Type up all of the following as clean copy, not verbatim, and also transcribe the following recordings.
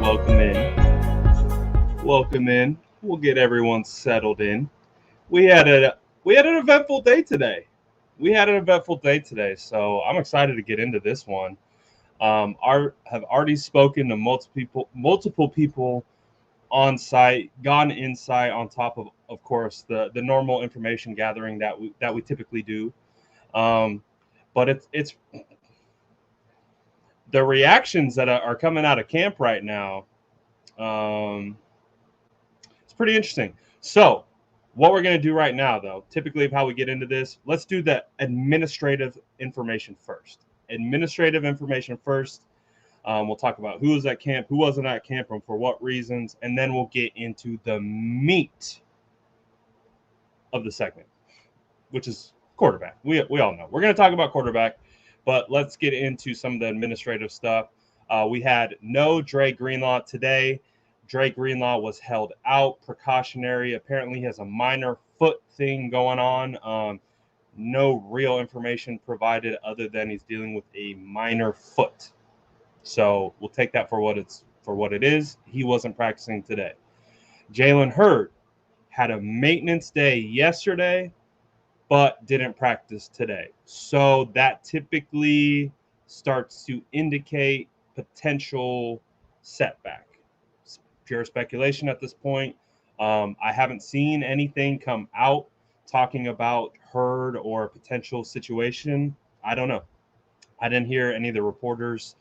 welcome in. Welcome in. We'll get everyone settled in. We had an eventful day today. So I'm excited to get into this one. Have already spoken to multiple people on site, gotten insight on top of course, the normal information gathering that we typically do. Um, but it's the reactions that are coming out of camp right now. Um, it's pretty interesting. So, what we're going to do right now, though, typically of how we get into this, let's do the administrative information first. Administrative information first. We'll talk about who was at camp, who wasn't at camp, and for what reasons, and then we'll get into the meat of the segment, which is quarterback. We all know we're going to talk about quarterback, but let's get into some of the administrative stuff. We had no Dre Greenlaw today. Dre Greenlaw was held out, precautionary. Apparently, he has a minor foot thing going on. No real information provided other than he's dealing with a minor foot. So we'll take that for what it is. He wasn't practicing today. Jalen Hurd had a maintenance day yesterday, but didn't practice today. So that typically starts to indicate potential setback. It's pure speculation at this point. I haven't seen anything come out talking about Hurd or a potential situation. I don't know. I didn't hear any of the reporters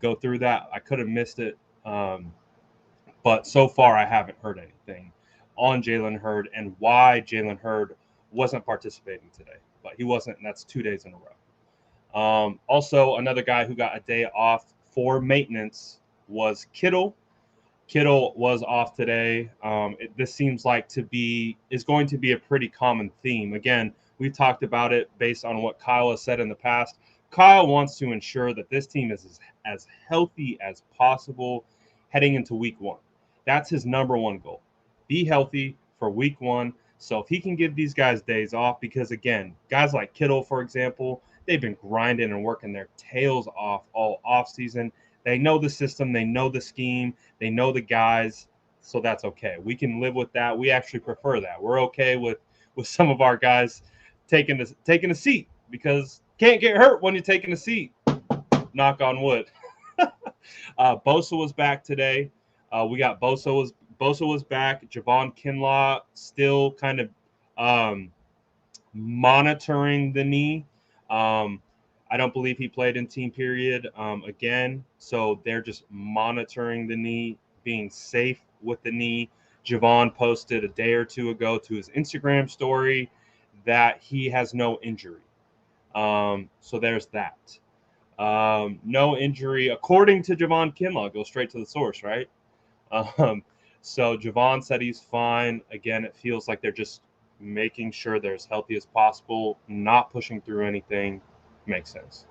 go through that. I could have missed it. But so far, I haven't heard anything on Jalen Hurd and why Jalen Hurd wasn't participating today. But he wasn't, and that's 2 days in a row. Also, another guy who got a day off for maintenance was Kittle. Kittle was off today. This seems like is going to be a pretty common theme. Again, we've talked about it based on what Kyle has said in the past. Kyle wants to ensure that this team is as healthy as possible heading into week one. That's his number one goal. Be healthy for week one. So if he can give these guys days off, because again, guys like Kittle, for example, they've been grinding and working their tails off all offseason. They know the system, they know the scheme, they know the guys, so that's okay. We can live with that. We actually prefer that. We're okay with some of our guys taking a seat because can't get hurt when you're taking a seat. Knock on wood. Bosa was back today. We got Bosa was back. Javon Kinlaw still kind of monitoring the knee. I don't believe he played in team period again. So they're just monitoring the knee, being safe with the knee. Javon posted a day or two ago to his Instagram story that he has no injury. So there's that. No injury, according to Javon Kinlaw. Go straight to the source, right? So Javon said he's fine. Again, it feels like they're just making sure they're as healthy as possible, not pushing through anything. Makes sense.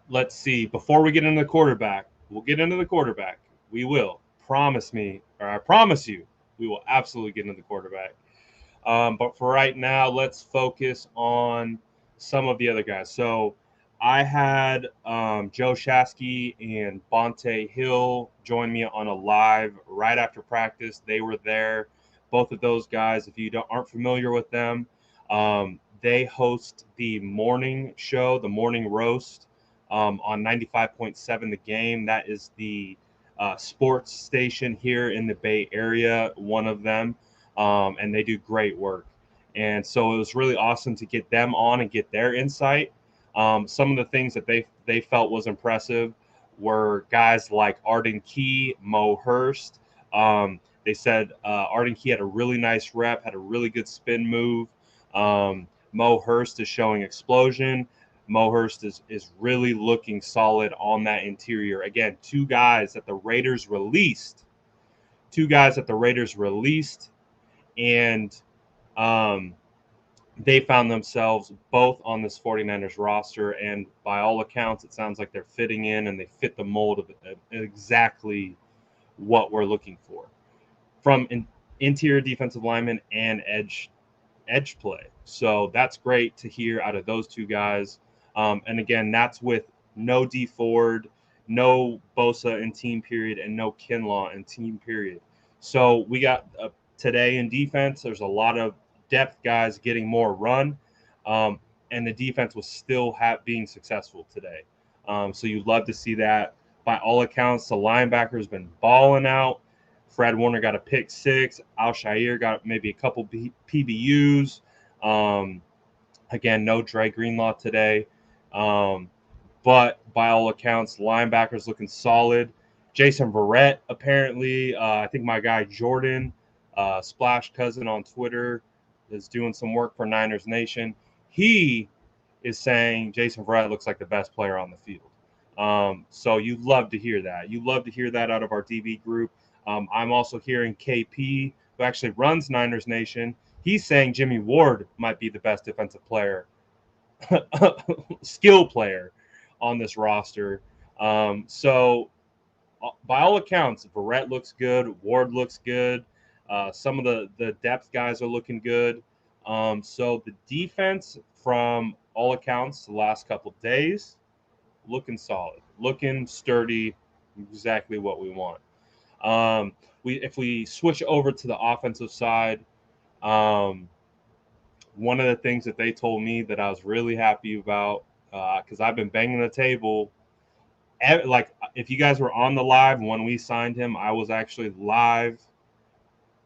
Let's see. Before we get into the quarterback, we'll get into the quarterback. We will. Promise me, or I promise you, we will absolutely get into the quarterback. But for right now, let's focus on some of the other guys. So I had Joe Shasky and Bonte Hill join me on a live right after practice. They were there. Both of those guys, if you aren't familiar with them, they host the morning show, the morning roast on 95.7 The Game. That is the sports station here in the Bay Area, one of them. And they do great work. And so it was really awesome to get them on and get their insight. Some of the things that they felt was impressive were guys like Arden Key, Mo Hurst. They said Arden Key had a really nice rep, had a really good spin move. Mo Hurst is showing explosion. Mo Hurst is really looking solid on that interior. Again, two guys that the Raiders released. And they found themselves both on this 49ers roster. And by all accounts, it sounds like they're fitting in and they fit the mold of exactly what we're looking for from an interior defensive lineman and edge play. So that's great to hear out of those two guys. And again, that's with no D Ford, no Bosa in team period, and no Kinlaw in team period. So we got today in defense, there's a lot of depth guys getting more run, um, and the defense was still being successful today. So you'd love to see that. By all accounts, the linebacker's been balling out. Fred Warner got a pick six. Al-Shaair got maybe a couple PBUs. Again, no Dre Greenlaw today. But by all accounts, linebackers looking solid. Jason Verrett, apparently, I think my guy Jordan, Splash Cousin on Twitter, is doing some work for Niners Nation. He is saying Jason Verrett looks like the best player on the field. So you love to hear that. You love to hear that out of our DB group. I'm also hearing KP, who actually runs Niners Nation. He's saying Jimmy Ward might be the best defensive player, skill player on this roster. So by all accounts, Verrett looks good. Ward looks good. Some of the depth guys are looking good. So the defense, from all accounts, the last couple days, looking solid, looking sturdy, exactly what we want. If we switch over to the offensive side, one of the things that they told me that I was really happy about, because I've been banging the table. Like, if you guys were on the live when we signed him, I was actually live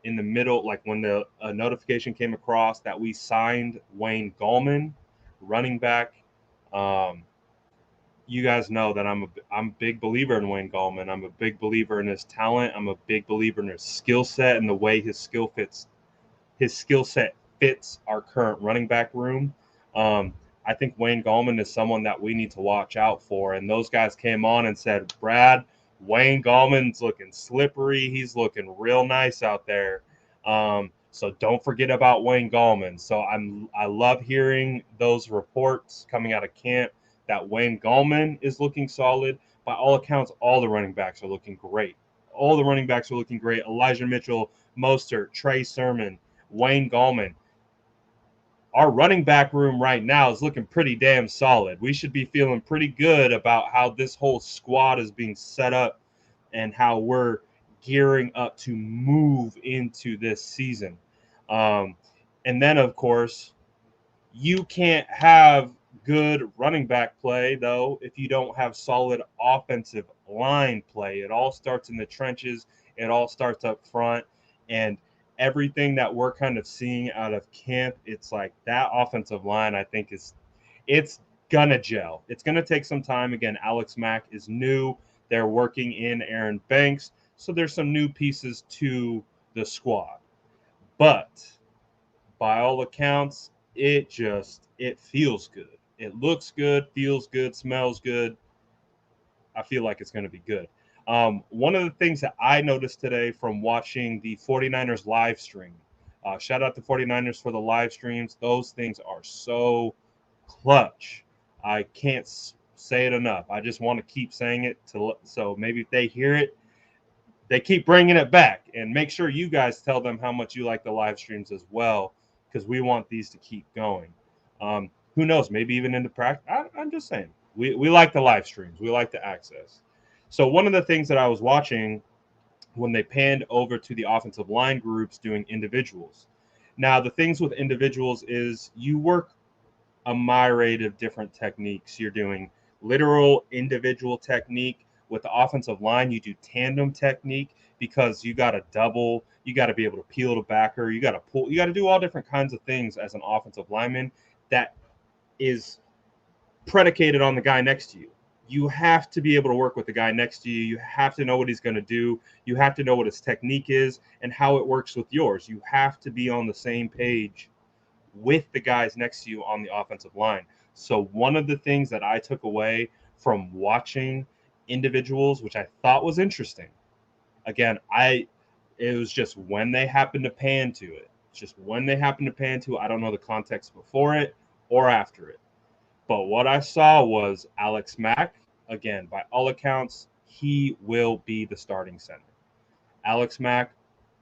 in the middle, like when the notification came across that we signed Wayne Gallman, running back. You guys know that I'm a big believer in Wayne Gallman. I'm a big believer in his talent. I'm a big believer in his skill set and the way his skill set fits our current running back room. I think Wayne Gallman is someone that we need to watch out for. And those guys came on and said, Brad, Wayne Gallman's looking slippery. He's looking real nice out there. So don't forget about Wayne Gallman. So I love hearing those reports coming out of camp that Wayne Gallman is looking solid. By all accounts, all the running backs are looking great. All the running backs are looking great. Elijah Mitchell, Mostert, Trey Sermon, Wayne Gallman. Our running back room right now is looking pretty damn solid. We should be feeling pretty good about how this whole squad is being set up and how we're gearing up to move into this season. And then, of course, you can't have good running back play, though, if you don't have solid offensive line play. It all starts in the trenches. It all starts up front. And everything that we're kind of seeing out of camp, it's like that offensive line, I think, it's going to gel. It's going to take some time. Again, Alex Mack is new. They're working in Aaron Banks. So there's some new pieces to the squad. But by all accounts, it feels good. It looks good, feels good, smells good. I feel like it's going to be good. One of the things that I noticed today from watching the 49ers live stream, shout out to 49ers for the live streams. Those things are so clutch. I can't say it enough. I just want to keep saying it so maybe if they hear it, they keep bringing it back. And make sure you guys tell them how much you like the live streams as well, because we want these to keep going. Who knows? Maybe even into practice. I'm just saying. We like the live streams. We like the access. So one of the things that I was watching when they panned over to the offensive line groups doing individuals. Now, the things with individuals is you work a myriad of different techniques. You're doing literal individual technique. With the offensive line, you do tandem technique because you got to double. You got to be able to peel the backer. You got to pull. You got to do all different kinds of things as an offensive lineman that is predicated on the guy next to you. You have to be able to work with the guy next to you. You have to know what he's going to do. You have to know what his technique is and how it works with yours. You have to be on the same page with the guys next to you on the offensive line. So one of the things that I took away from watching individuals, which I thought was interesting, again, it was just when they happened to pan to it. Just when they happened to pan to it. I don't know the context before it or after it. But what I saw was Alex Mack, again, by all accounts, he will be the starting center. Alex Mack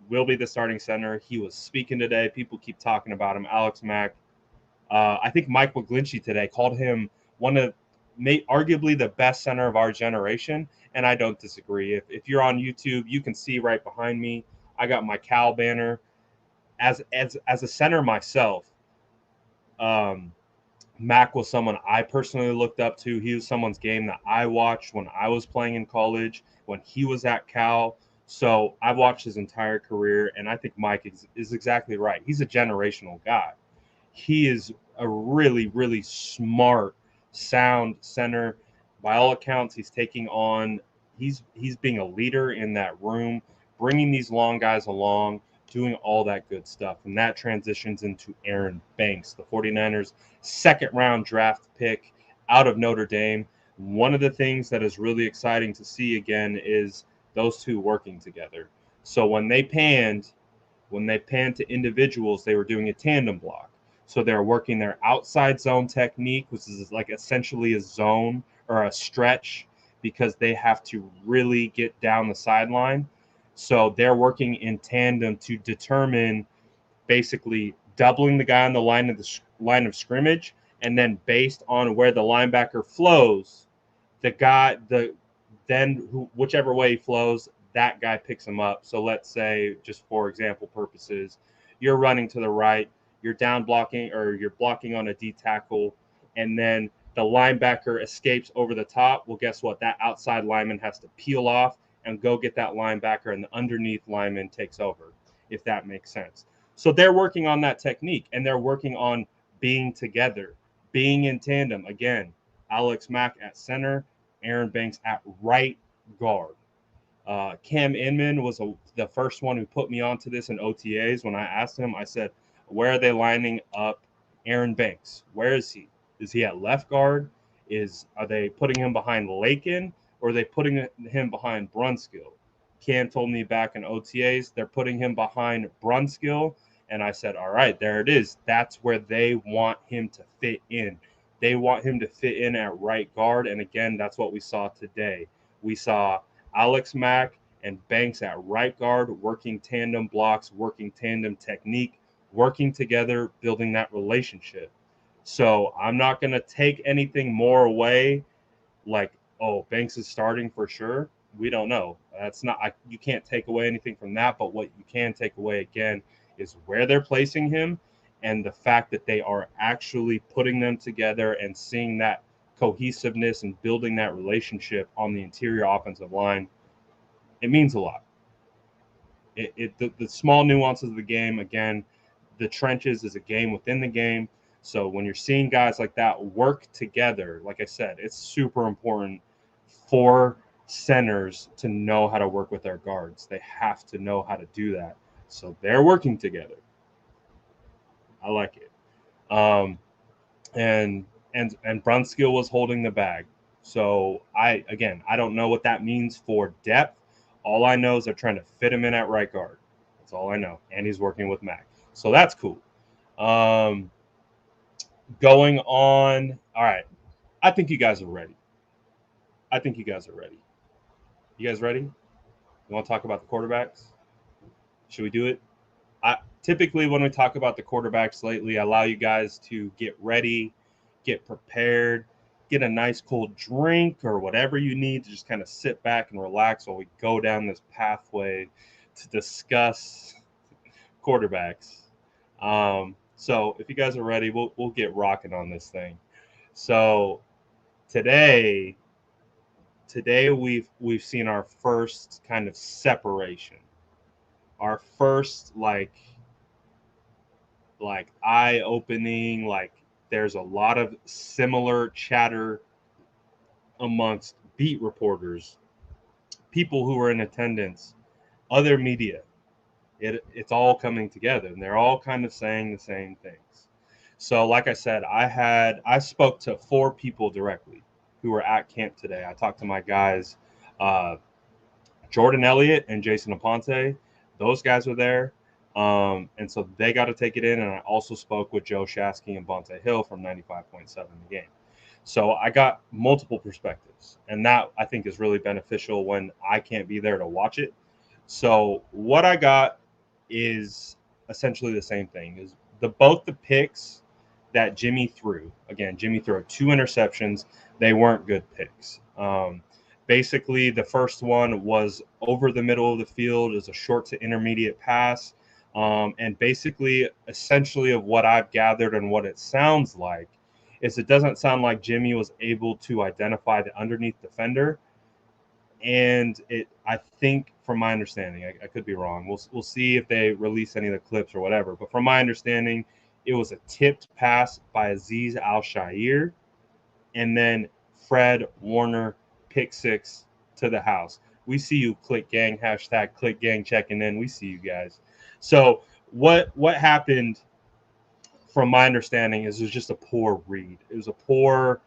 will be the starting center. He was speaking today. People keep talking about him. Alex Mack. I think Mike McGlinchey today called him one of arguably the best center of our generation, and I don't disagree. If you're on YouTube, you can see right behind me, I got my Cal banner. As a center myself, Mac was someone I personally looked up to. He was someone's game that I watched when I was playing in college, when he was at Cal. So I've watched his entire career, and I think Mike is exactly right. He's a generational guy. He is a really, really smart, sound center. By all accounts, he's taking on. He's being a leader in that room, bringing these long guys along, doing all that good stuff. And that transitions into Aaron Banks, the 49ers' second-round draft pick out of Notre Dame. One of the things that is really exciting to see again is those two working together. So when they panned to individuals, they were doing a tandem block. So they're working their outside zone technique, which is like essentially a zone or a stretch, because they have to really get down the sideline. So they're working in tandem to determine basically doubling the guy on the line of scrimmage, and then based on where the linebacker flows, whichever way he flows, that guy picks him up. So let's say, just for example purposes, you're running to the right, you're down blocking, or you're blocking on a D tackle, and then the linebacker escapes over the top. Well, guess what? That outside lineman has to peel off and go get that linebacker, and the underneath lineman takes over, if that makes sense. So they're working on that technique, and they're working on being together, being in tandem. Again, Alex Mack at center, Aaron Banks at right guard. Cam Inman was the first one who put me onto this in OTAs. When I asked him, I said, where are they lining up Aaron Banks? Where is he? Is he at left guard? Are they putting him behind Lakin, or are they putting him behind Brunskill? Cam told me back in OTAs they're putting him behind Brunskill, and I said, all right, there it is. That's where they want him to fit in. They want him to fit in at right guard, and again, that's what we saw today. We saw Alex Mack and Banks at right guard, working tandem blocks, working tandem technique, working together, building that relationship. So I'm not going to take anything more away like, oh, Banks is starting for sure. We don't know. You can't take away anything from that, but what you can take away again is where they're placing him and the fact that they are actually putting them together and seeing that cohesiveness and building that relationship on the interior offensive line. It means a lot. The small nuances of the game, again, the trenches is a game within the game. So when you're seeing guys like that work together, like I said, it's super important for centers to know how to work with their guards. They have to know how to do that. So they're working together. I like it. And Brunskill was holding the bag. So I don't know what that means for depth. All I know is they're trying to fit him in at right guard. That's all I know. And he's working with Mac. So that's cool. Going on. All right. I think you guys are ready. You guys ready? You want to talk about the quarterbacks? Should we do it? Typically, when we talk about the quarterbacks lately, I allow you guys to get ready, get prepared, get a nice cold drink or whatever you need to just kind of sit back and relax while we go down this pathway to discuss quarterbacks. So if you guys are ready, we'll get rocking on this thing. So today we've seen our first kind of separation, our first like eye-opening, like there's a lot of similar chatter amongst beat reporters, people who are in attendance, other media. It's all coming together, and they're all kind of saying the same things. So like I said, I spoke to 4 people directly who were at camp today. I talked to my guys, Jordan Elliott and Jason Aponte. Those guys were there. And so they got to take it in. And I also spoke with Joe Shasky and Bonte Hill from 95.7 The Game. So I got multiple perspectives, and that I think is really beneficial when I can't be there to watch it. So what I got is essentially the same thing. Is both the picks that Jimmy threw. Again, Jimmy threw 2 interceptions. They weren't good picks. Basically, the first one was over the middle of the field. It was a short to intermediate pass. And basically, essentially, of what I've gathered and what it sounds like, is it doesn't sound like Jimmy was able to identify the underneath defender. And I think, from my understanding, I could be wrong. We'll see if they release any of the clips or whatever. But from my understanding, it was a tipped pass by Aziz Al-Shair, and then Fred Warner pick six to the house. We see you, Click Gang, hashtag Click Gang checking in. We see you guys. So what happened, from my understanding, is it was just a poor read. It was a poor,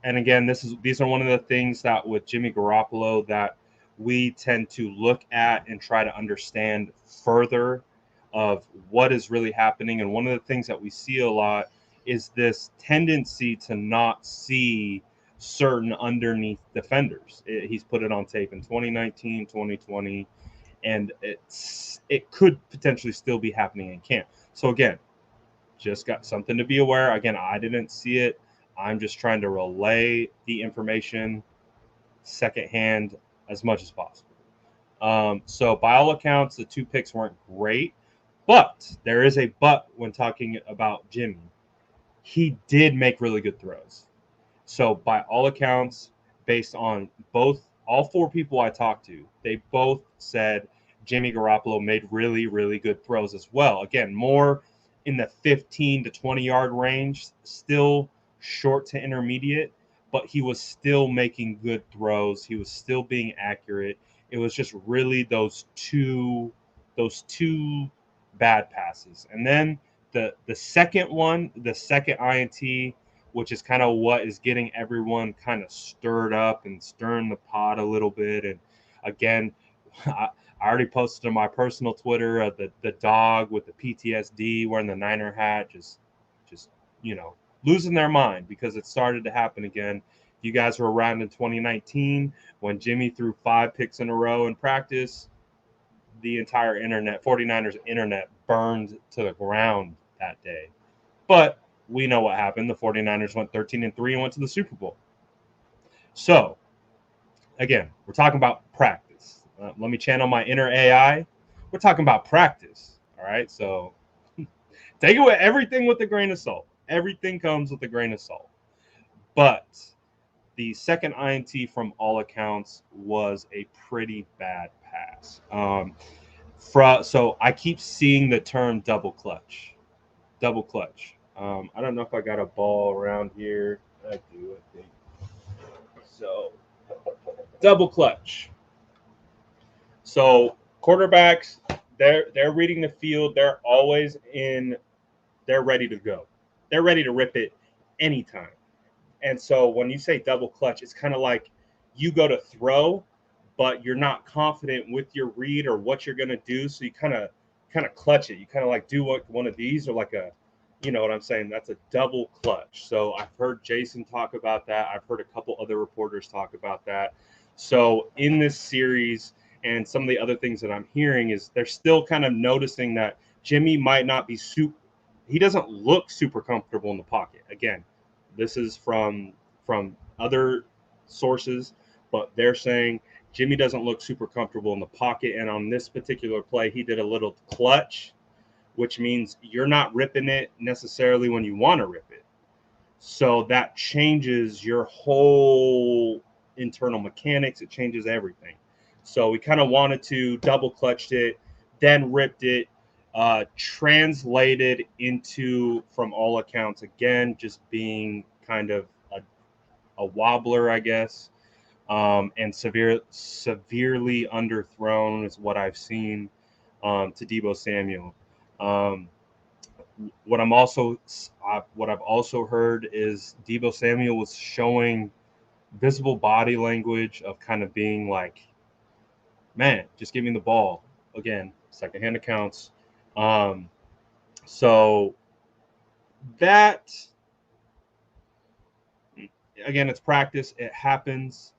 and again, these are one of the things that with Jimmy Garoppolo that we tend to look at and try to understand further of what is really happening. And one of the things that we see a lot is this tendency to not see certain underneath defenders. He's put it on tape in 2019, 2020, and it could potentially still be happening in camp. So again, just got something to be aware. Again, I didn't see it. I'm just trying to relay the information secondhand as much as possible. So by all accounts, the two picks weren't great, but there is a but when talking about Jimmy. He did make really good throws. So by all accounts, based on all four people I talked to, they both said Jimmy Garoppolo made really, really good throws as well. Again, more in the 15 to 20-yard range, still short to intermediate, but he was still making good throws. He was still being accurate. It was just really those two bad passes. And then the second one, the second INT, which is kind of what is getting everyone kind of stirred up and stirring the pot a little bit. And again, I already posted on my personal Twitter the dog with the PTSD wearing the Niner hat, just losing their mind because it started to happen again. You guys were around in 2019 when Jimmy threw 5 picks in a row in practice. The entire internet, 49ers internet, burned to the ground that day. But we know what happened. The 49ers went 13-3 and went to the Super Bowl. So, again, we're talking about practice. Let me channel my inner AI. We're talking about practice. All right? So, take it with everything with a grain of salt. Everything comes with a grain of salt. But the second INT, from all accounts, was a pretty bad pass. So I keep seeing the term double clutch. Double clutch. I don't know if I got a ball around here. I do, I think. So, double clutch. So quarterbacks, they're reading the field. They're always they're ready to go. They're ready to rip it anytime. And so when you say double clutch, it's kind of like you go to throw, but you're not confident with your read or what you're going to do. So you kind of clutch it. You kind of like do one of these, or like you know what I'm saying? That's a double clutch. So I've heard Jason talk about that. I've heard a couple other reporters talk about that. So in this series and some of the other things that I'm hearing is they're still kind of noticing that Jimmy might not be he doesn't look super comfortable in the pocket. Again, this is from other sources, but they're saying Jimmy doesn't look super comfortable in the pocket. And on this particular play, he did a little clutch, which means you're not ripping it necessarily when you want to rip it. So that changes your whole internal mechanics. It changes everything. So we kind of wanted to double clutched it, then ripped it, translated into, from all accounts, again, just being kind of a wobbler, I guess, and severely underthrown is what I've seen to Deebo Samuel. What I've also heard is Deebo Samuel was showing visible body language of kind of being like, man, just give me the ball. Again, secondhand accounts. So that, again, it's practice. It happens,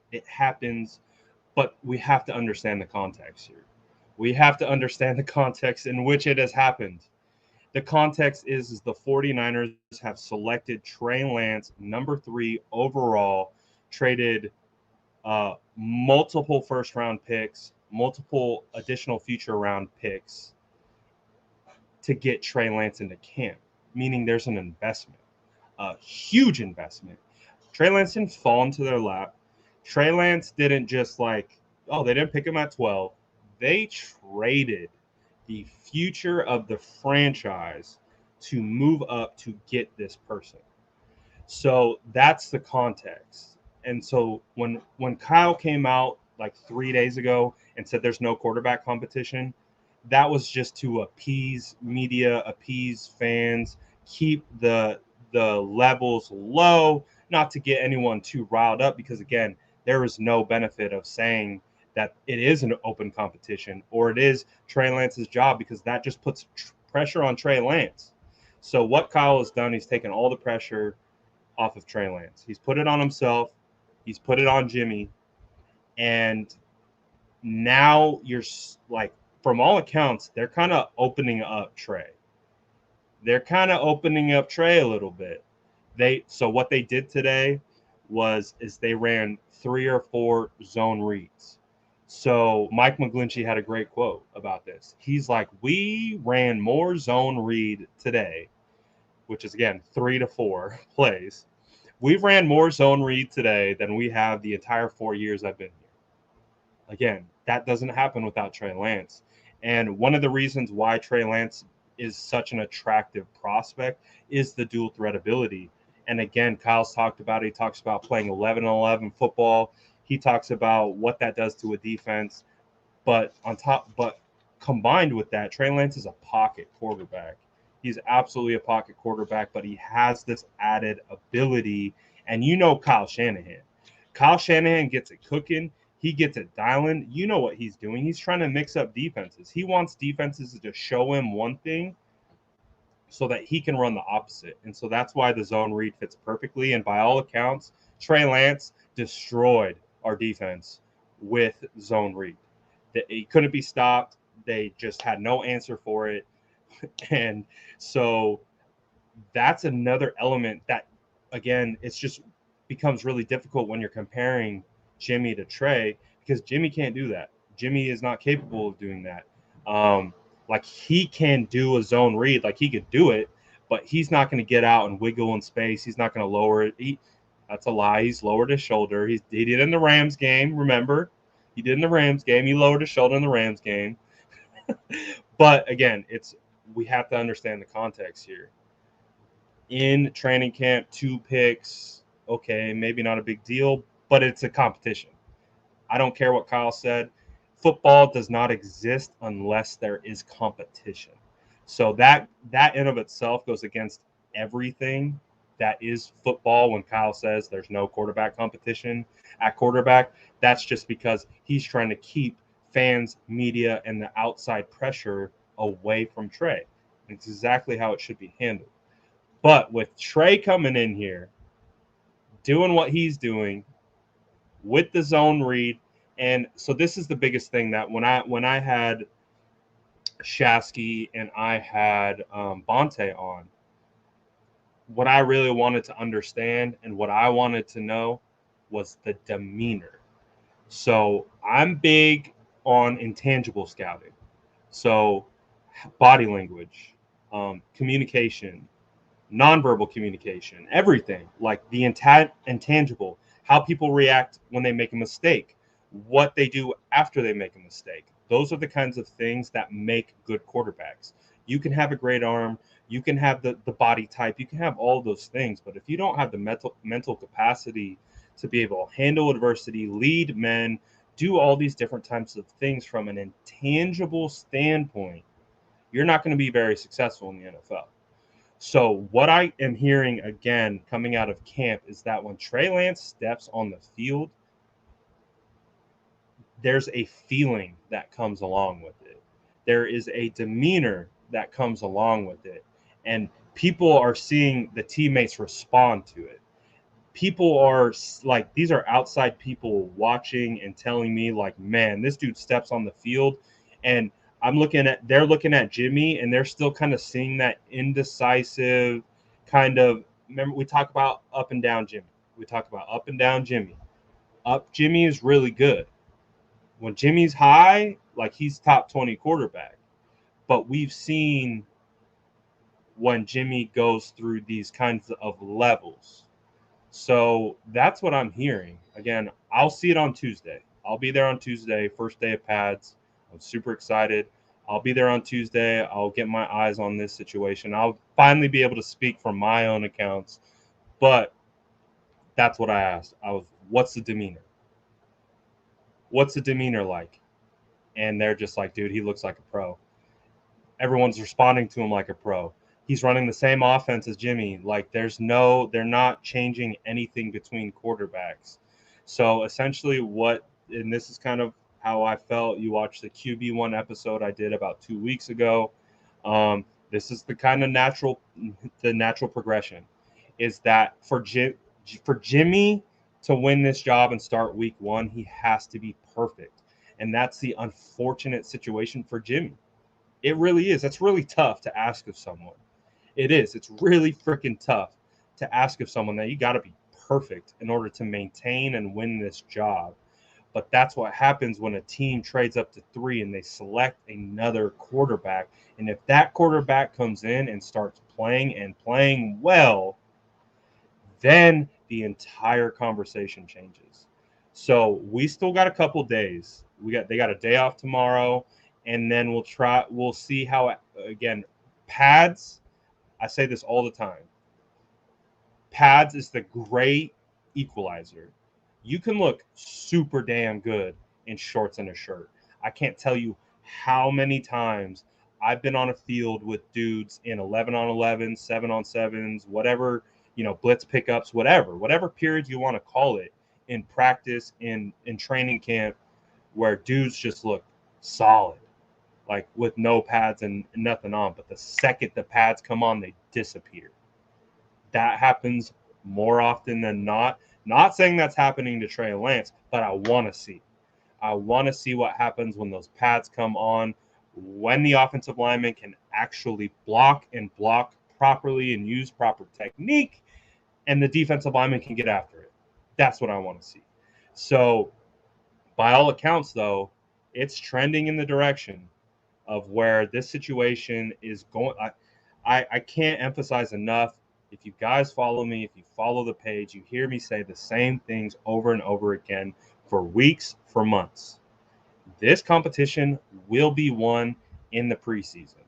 but we have to understand the context here. We have to understand the context in which it has happened. The context is the 49ers have selected Trey Lance, number 3 overall, traded multiple first-round picks, multiple additional future-round picks to get Trey Lance into camp, meaning there's an investment, a huge investment. Trey Lance didn't fall into their lap. Trey Lance didn't just they didn't pick him at 12. They traded the future of the franchise to move up to get this person. So that's the context. And so when Kyle came out like 3 days ago and said there's no quarterback competition, that was just to appease media, appease fans, keep the levels low, not to get anyone too riled up, because again, there is no benefit of saying that it is an open competition or it is Trey Lance's job, because that just puts pressure on Trey Lance. So what Kyle has done, he's taken all the pressure off of Trey Lance. He's put it on himself. He's put it on Jimmy. And now you're like, from all accounts, they're kind of opening up Trey. They're kind of opening up Trey a little bit. So what they did today is they ran 3 or 4 zone reads. So Mike McGlinchey had a great quote about this. He's like, we ran more zone read today, which is, again, 3 to 4 plays. We've ran more zone read today than we have the entire 4 years I've been here. Again, that doesn't happen without Trey Lance. And one of the reasons why Trey Lance is such an attractive prospect is the dual threat ability. And again, Kyle's talked about it. He talks about playing 11-11 football. He talks about what that does to a defense. But combined with that, Trey Lance is a pocket quarterback. He's absolutely a pocket quarterback, but he has this added ability. And you know Kyle Shanahan. Kyle Shanahan gets it cooking. He gets it dialing. You know what he's doing. He's trying to mix up defenses. He wants defenses to show him one thing so that he can run the opposite. And so that's why the zone read fits perfectly. And by all accounts, Trey Lance destroyed our defense with zone read. He couldn't be stopped. They just had no answer for it. And so that's another element that, again, it's just becomes really difficult when you're comparing Jimmy to Trey, because Jimmy can't do that. Jimmy is not capable of doing that. He can do a zone read, like he could do it, but he's not going to get out and wiggle in space. He's not going to lower it. That's a lie. He's lowered his shoulder. He did it in the Rams game. Remember, he did in the Rams game. He lowered his shoulder in the Rams game. But again, we have to understand the context here. In training camp, 2 picks, okay, maybe not a big deal, but it's a competition. I don't care what Kyle said. Football does not exist unless there is competition. So that in of itself goes against everything that is football. When Kyle says there's no quarterback competition at quarterback, that's just because he's trying to keep fans, media, and the outside pressure away from Trey. It's exactly how it should be handled. But with Trey coming in here, doing what he's doing with the zone read, and so this is the biggest thing, that when I had Shasky and I had Bonte on, what I really wanted to understand and what I wanted to know was the demeanor. So I'm big on intangible scouting. So body language, communication, nonverbal communication, everything, like the intangible, how people react when they make a mistake, what they do after they make a mistake. Those are the kinds of things that make good quarterbacks. You can have a great arm, you can have the body type, you can have all those things, but if you don't have the mental capacity to be able to handle adversity, lead men, do all these different types of things from an intangible standpoint, you're not going to be very successful in the NFL. So what I am hearing, again, coming out of camp, is that when Trey Lance steps on the field, there's a feeling that comes along with it. There is a demeanor that comes along with it. And people are seeing the teammates respond to it. People are like, these are outside people watching and telling me, like, man, this dude steps on the field. And they're looking at Jimmy, and they're still kind of seeing that indecisive kind of. Remember, we talk about up and down Jimmy. We talk about up and down Jimmy. Up Jimmy is really good. When Jimmy's high, like he's top 20 quarterback. But we've seen when Jimmy goes through these kinds of levels. So that's what I'm hearing. Again, I'll see it on Tuesday. I'll be there on Tuesday, first day of pads. I'm super excited. I'll be there on Tuesday. I'll get my eyes on this situation. I'll finally be able to speak from my own accounts. But that's what I asked. What's the demeanor? What's the demeanor like? And they're just like, dude, he looks like a pro. Everyone's responding to him like a pro. He's running the same offense as Jimmy. Like they're not changing anything between quarterbacks. So essentially and this is kind of how I felt. You watched the QB1 episode I did about 2 weeks ago. This is the kind of natural progression is that for Jimmy to win this job and start week 1, he has to be perfect. And that's the unfortunate situation for Jimmy. It really is. That's really tough to ask of someone. It is. It's really freaking tough to ask of someone that you got to be perfect in order to maintain and win this job. But that's what happens when a team trades up to 3 and they select another quarterback. And if that quarterback comes in and starts playing well, then the entire conversation changes. So we still got a couple days. They got a day off tomorrow, and then we'll see how, again, pads, I say this all the time. Pads is the great equalizer. You can look super damn good in shorts and a shirt. I can't tell you how many times I've been on a field with dudes in 11-on-11, 7-on-7s, whatever, blitz pickups, whatever periods you want to call it, in practice, in training camp, where dudes just look solid, like with no pads and nothing on. But the second the pads come on, they disappear. That happens more often than not. Not saying that's happening to Trey Lance, but I want to see. I want to see what happens when those pads come on, when the offensive lineman can actually block properly and use proper technique, and the defensive lineman can get after it. That's what I want to see. So, by all accounts, though, it's trending in the direction of where this situation is going. I can't emphasize enough. If you guys follow me, if you follow the page, you hear me say the same things over and over again for weeks, for months. This competition will be won in the preseason.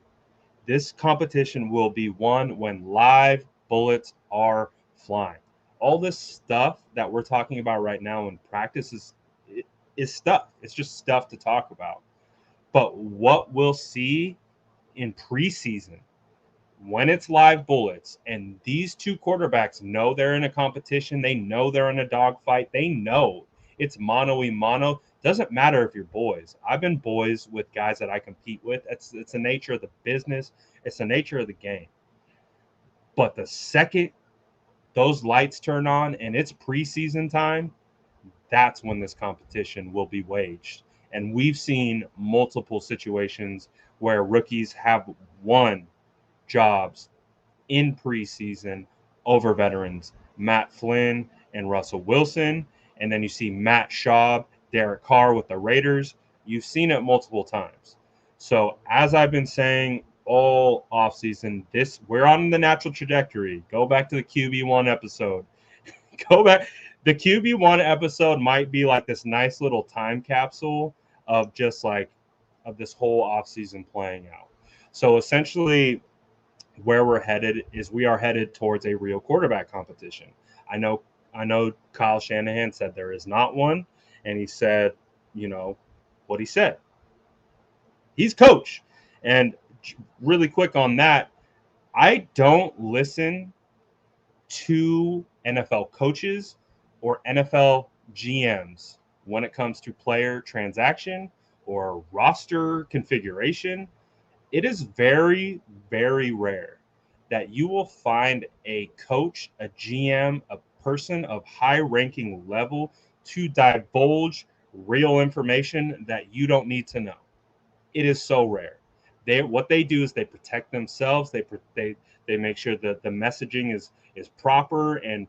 This competition will be won when live bullets are flying. All this stuff that we're talking about right now in practice is stuff. It's just stuff to talk about. But what we'll see in preseason, when it's live bullets, and these two quarterbacks know they're in a competition, they know they're in a dogfight, they know it's mano-a-mano. Doesn't matter if you're boys. I've been boys with guys that I compete with. It's the nature of the business. It's the nature of the game. But the second those lights turn on and it's preseason time, that's when this competition will be waged. And we've seen multiple situations where rookies have won jobs in preseason over veterans. Matt Flynn and Russell Wilson. And then you see Matt Schaub, Derek Carr with the Raiders. You've seen it multiple times. So as I've been saying all offseason, we're on the natural trajectory. Go back to the QB1 episode. Go back. The QB1 episode might be like this nice little time capsule of just like of this whole offseason playing out. So essentially where we're headed is we are headed towards a real quarterback competition. I know Kyle Shanahan said there is not one, and he said, what he said. He's coach. And really quick on that, I don't listen to NFL coaches or NFL GMs when it comes to player transaction or roster configuration. It is very, very rare that you will find a coach, a GM, a person of high-ranking level to divulge real information that you don't need to know. It is so rare. What they do is they protect themselves. They make sure that the messaging is proper and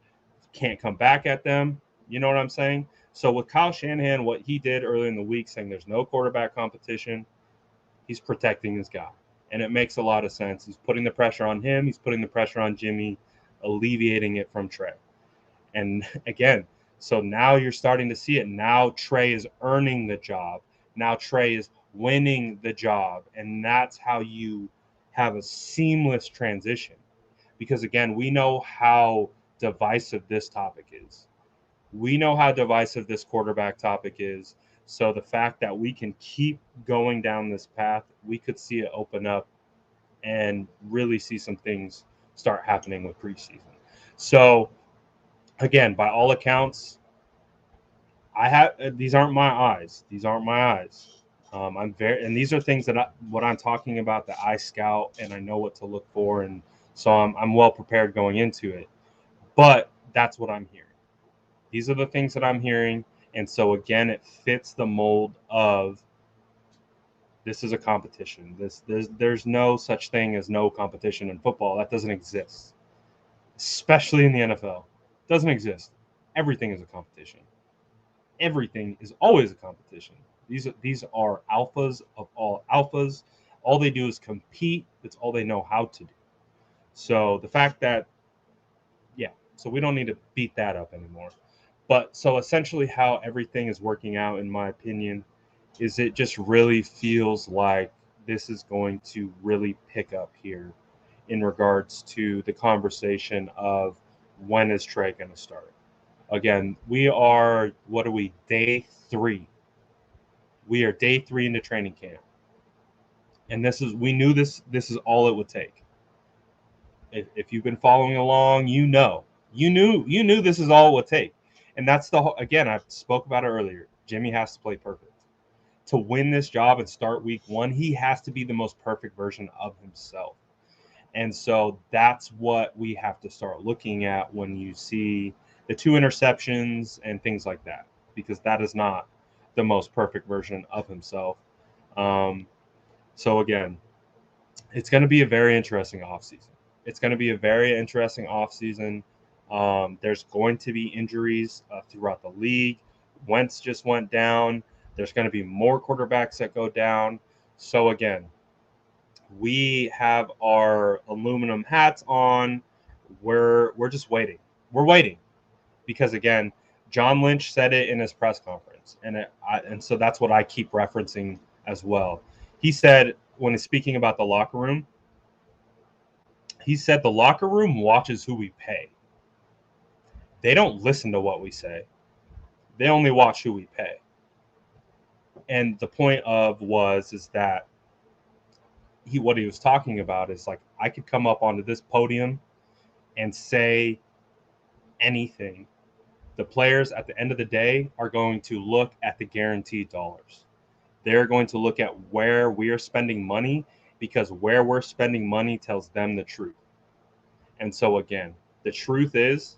can't come back at them. You know what I'm saying? So with Kyle Shanahan, what he did earlier in the week, saying there's no quarterback competition, he's protecting his guy. And it makes a lot of sense. He's putting the pressure on him. He's putting the pressure on Jimmy, alleviating it from Trey. And again, so now you're starting to see it. Now Trey is earning the job. Now Trey is winning the job. And that's how you have a seamless transition. Because again, we know how divisive this topic is. We know how divisive this quarterback topic is. So the fact that we can keep going down this path, we could see it open up and really see some things start happening with preseason. So again, by all accounts, these aren't my eyes. These aren't my eyes. And these are things that what I'm talking about that I scout and I know what to look for, and so I'm well prepared going into it. But that's what I'm hearing. These are the things that I'm hearing, and so again, it fits the mold of this is a competition. There's no such thing as no competition in football. That doesn't exist, especially in the NFL. It doesn't exist. Everything is a competition. Everything is always a competition. These are alphas of all alphas. All they do is compete. It's all they know how to do. So the fact that, so we don't need to beat that up anymore. But so essentially how everything is working out, in my opinion, is it just really feels like this is going to really pick up here in regards to the conversation of when is Trey going to start. Again, we are, day 3. We are day 3 into training camp. And we knew this is all it would take. If you've been following along, you knew this is all it would take. And that's again, I spoke about it earlier. Jimmy has to play perfect. To win this job and start week 1, he has to be the most perfect version of himself. And so that's what we have to start looking at when you see the 2 interceptions and things like that, because that is not the most perfect version of himself. So again, it's going to be a very interesting offseason. It's going to be a very interesting offseason. There's going to be injuries throughout the league. Wentz just went down. There's going to be more quarterbacks that go down. So again, we have our aluminum hats on. We're just waiting. We're waiting because again, John Lynch said it in his press conference, and so that's what I keep referencing as well. He said when he's speaking about the locker room, he said the locker room watches who we pay. They don't listen to what we say. They only watch who we pay. And the point is that what he was talking about is like, I could come up onto this podium and say anything. The players at the end of the day are going to look at the guaranteed dollars. They're going to look at where we are spending money, because where we're spending money tells them the truth. And so again, the truth is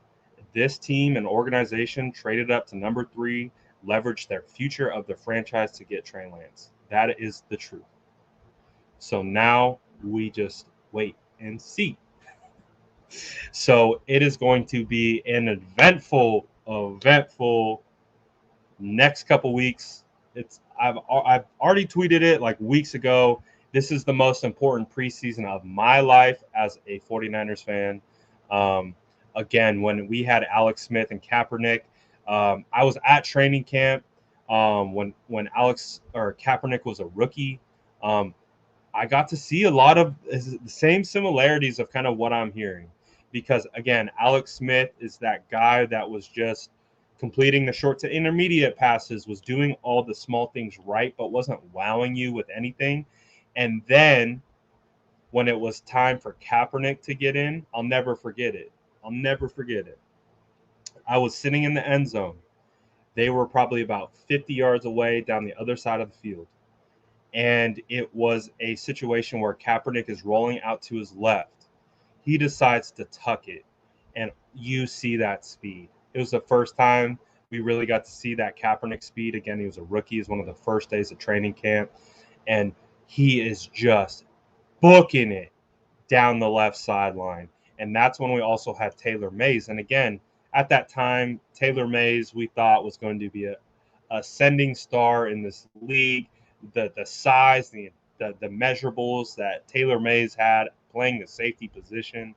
this team and organization traded up to number 3, leveraged their future of the franchise to get Trey Lance. That is the truth. So now we just wait and see. So it is going to be an eventful next couple weeks. I've already tweeted it like weeks ago. This is the most important preseason of my life as a 49ers fan. Again, when we had Alex Smith and Kaepernick, I was at training camp when Kaepernick was a rookie. I got to see a lot of the same similarities of kind of what I'm hearing, because again, Alex Smith is that guy that was just completing the short to intermediate passes, was doing all the small things right, but wasn't wowing you with anything. And then when it was time for Kaepernick to get in, I'll never forget it. I was sitting in the end zone. They were probably about 50 yards away down the other side of the field. And it was a situation where Kaepernick is rolling out to his left. He decides to tuck it, and you see that speed. It was the first time we really got to see that Kaepernick speed. Again, he was a rookie. It was one of the first days of training camp. And he is just booking it down the left sideline. And that's when we also had Taylor Mays. And again, at that time, Taylor Mays we thought was going to be a ascending star in this league. The size, the measurables that Taylor Mays had playing the safety position,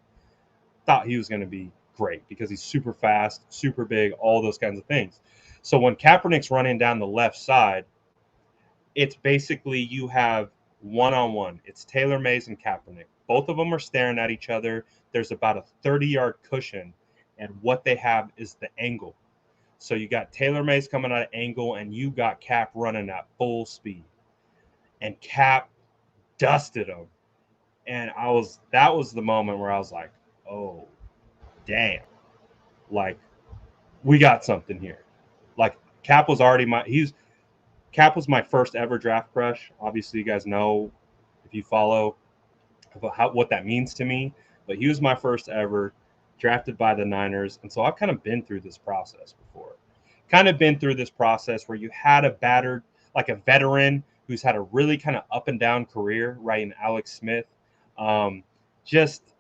thought he was going to be great because he's super fast, super big, all those kinds of things. So when Kaepernick's running down the left side, it's basically you have one-on-one. It's Taylor Mays and Kaepernick. Both of them are staring at each other. There's about a 30-yard cushion, and what they have is the angle. So you got Taylor Mays coming at an angle, and you got Cap running at full speed. And Cap dusted him. And that was the moment where I was like, oh, damn. Like, we got something here. Like, Cap was my first ever draft crush. Obviously, you guys know if you follow about what that means to me. But he was my first ever, drafted by the Niners. And so I've kind of been through this process before. Kind of been through this process where you had like a veteran who's had a really kind of up and down career, right, in Alex Smith. Just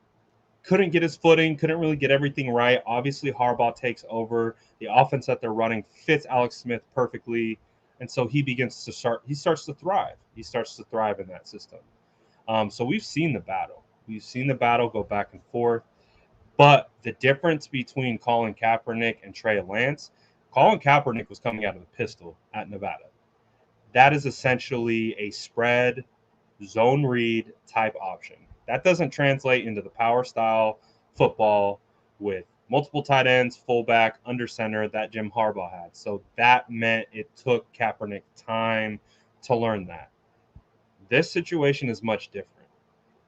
couldn't get his footing, couldn't really get everything right. Obviously, Harbaugh takes over. The offense that they're running fits Alex Smith perfectly. And so he starts to thrive. He starts to thrive in that system. So we've seen the battle. We've seen the battle go back and forth. But the difference between Colin Kaepernick and Trey Lance, Colin Kaepernick was coming out of the pistol at Nevada. That is essentially a spread, zone read type option. That doesn't translate into the power style football with multiple tight ends, fullback, under center that Jim Harbaugh had. So that meant it took Kaepernick time to learn that. This situation is much different.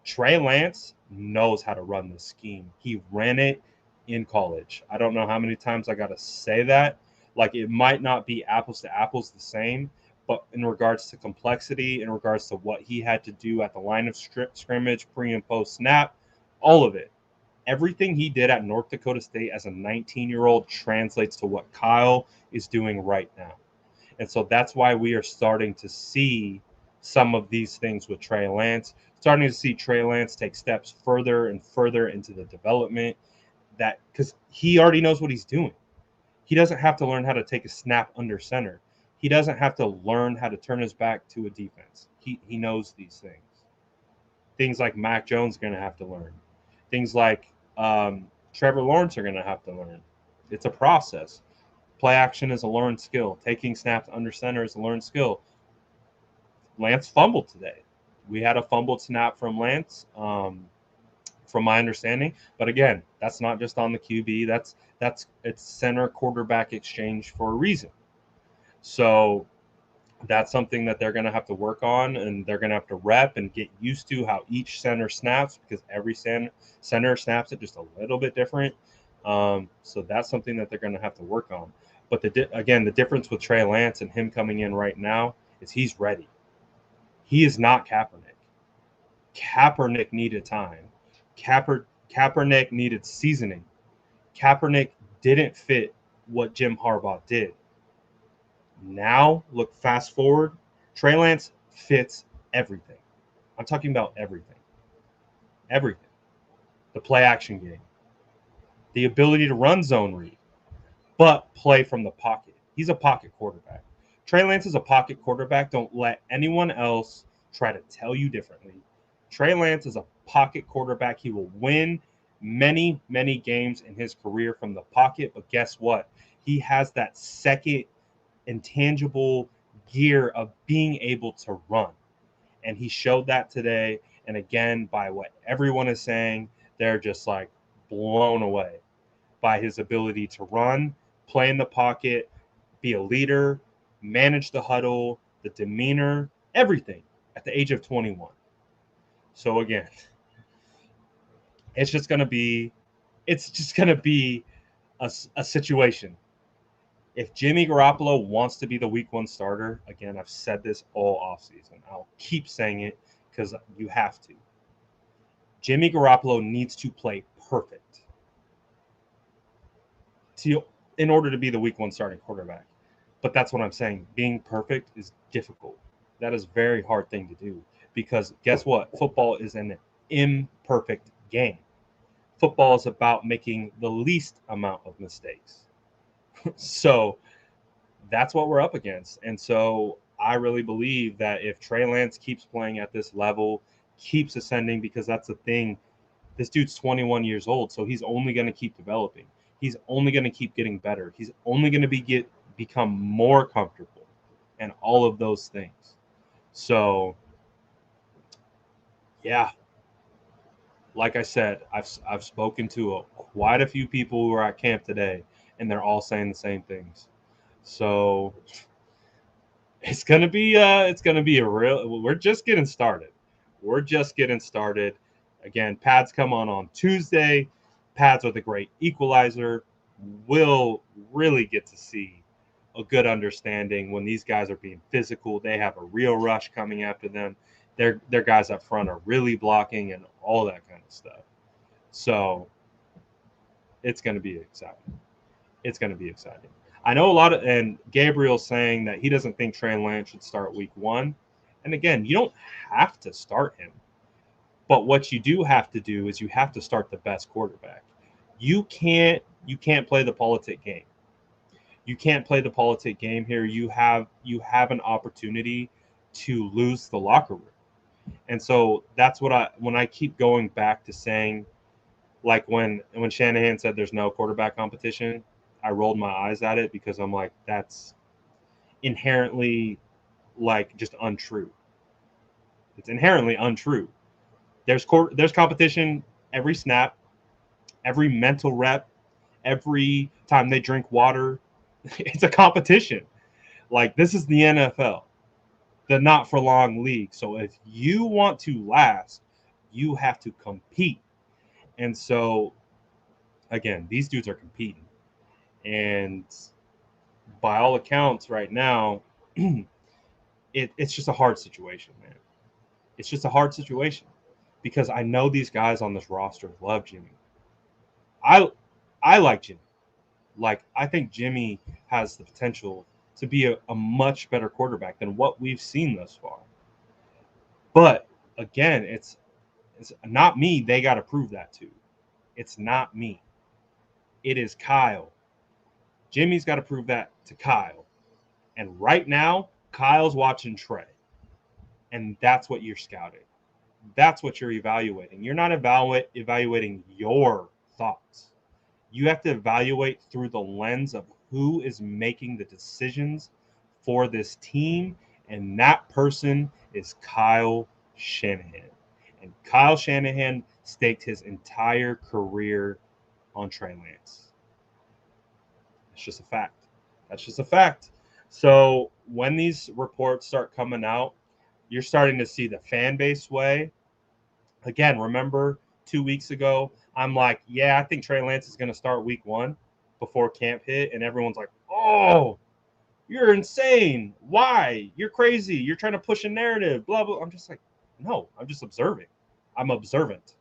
Trey Lance knows how to run this scheme. He ran it in college. I don't know how many times I got to say that. Like, it might not be apples to apples the same, but in regards to complexity, in regards to what he had to do at the line of scrimmage, pre and post snap, all of it. Everything he did at North Dakota State as a 19-year-old translates to what Kyle is doing right now. And so that's why we are starting to see some of these things with Trey Lance, starting to see Trey Lance take steps further and further into the development, that because he already knows what he's doing. He doesn't have to learn how to take a snap under center. He doesn't have to learn how to turn his back to a defense. He knows these things. Things like Mac Jones are going to have to learn. Things like Trevor Lawrence are going to have to learn. It's a process. Play action is a learned skill. Taking snaps under center is a learned skill. Lance fumbled today. We had a fumbled snap from Lance, from my understanding. But again, that's not just on the QB. It's center quarterback exchange for a reason. So that's something that they're going to have to work on, and they're going to have to rep and get used to how each center snaps, because every center snaps it just a little bit different. So that's something that they're going to have to work on. But the difference with Trey Lance and him coming in right now is he's ready. He is not Kaepernick. Kaepernick needed time. Kaepernick needed seasoning. Kaepernick didn't fit what Jim Harbaugh did. Now, look, fast forward, Trey Lance fits everything. I'm talking about everything. Everything. The play action game. The ability to run zone read, but play from the pocket. He's a pocket quarterback. Trey Lance is a pocket quarterback. Don't let anyone else try to tell you differently. Trey Lance is a pocket quarterback. He will win many, many games in his career from the pocket, but guess what? He has that second intangible gear of being able to run. And he showed that today. And again, by what everyone is saying, they're just like blown away by his ability to run, play in the pocket, be a leader, manage the huddle, the demeanor, everything at the age of 21. So again, it's just going to be a situation. If Jimmy Garoppolo wants to be the week one starter, again, I've said this all offseason. I'll keep saying it because you have to. Jimmy Garoppolo needs to play perfect in order to be the week one starting quarterback. But that's what I'm saying. Being perfect is difficult. That is a very hard thing to do because guess what? Football is an imperfect game. Football is about making the least amount of mistakes. So that's what we're up against. And so I really believe that if Trey Lance keeps playing at this level, keeps ascending, because that's the thing. This dude's 21 years old, so he's only going to keep developing. He's only going to keep getting better. He's only going to become more comfortable and all of those things. So, yeah, like I said, I've spoken to quite a few people who are at camp today, and they're all saying the same things. So it's gonna be a real. We're just getting started. We're just getting started. Again, pads come on Tuesday. Pads are the great equalizer. We'll really get to see a good understanding when these guys are being physical. They have a real rush coming after them. Their guys up front are really blocking and all that kind of stuff. So it's going to be exciting. It's going to be exciting. I know and Gabriel's saying that he doesn't think Trey Lance should start week 1. And again, you don't have to start him. But what you do have to do is you have to start the best quarterback. You can't play the politic game. You can't play the politic game here. You have an opportunity to lose the locker room. And so that's when I keep going back to saying, like when Shanahan said there's no quarterback competition, I rolled my eyes at it because I'm like, that's inherently like just untrue. It's inherently untrue. There's competition every snap, every mental rep, every time they drink water. It's a competition. Like, this is the NFL, the not for long league. So if you want to last, you have to compete. And so, again, these dudes are competing. And by all accounts right now, it's just a hard situation, man. It's just a hard situation because I know these guys on this roster love Jimmy. I like Jimmy. Like, I think Jimmy has the potential to be a much better quarterback than what we've seen thus far. But again, it's not me they got to prove that to. It's not me. It is Kyle. Jimmy's got to prove that to Kyle. And right now, Kyle's watching Trey. And that's what you're scouting. That's what you're evaluating. You're not evaluating your thoughts. You have to evaluate through the lens of who is making the decisions for this team, and that person is Kyle Shanahan. And Kyle Shanahan staked his entire career on Trey Lance. It's just a fact. That's just a fact. So when these reports start coming out, you're starting to see the fan base sway. Again, remember 2 weeks ago, I'm like, yeah, I think Trey Lance is going to start week 1 before camp hit. And everyone's like, oh, you're insane. Why? You're crazy. You're trying to push a narrative, blah, blah. I'm just like, no, I'm just observing. I'm observant.